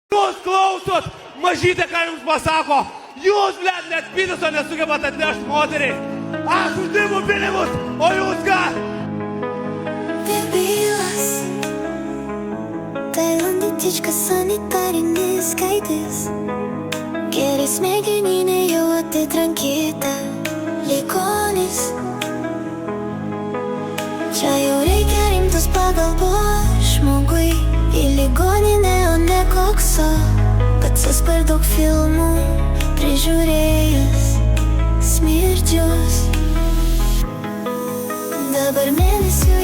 Jūs klausot, mažytė, ką jums pasako, jūs, blėt, net piniso nesugebat atnešti moteriai. Aš uždirbu pinigus, o jūs ką? Debilas, Tailande tyčka sanitarinis skaitis. Gerai smegeninė jau atitrankyta, ligonis. Čia jau reikia rimtos pagalbos žmogui, į ligoninę, o ne kokso. Pats per daug filmų prižiūrėjęs smirdžius. Dabar mėnesių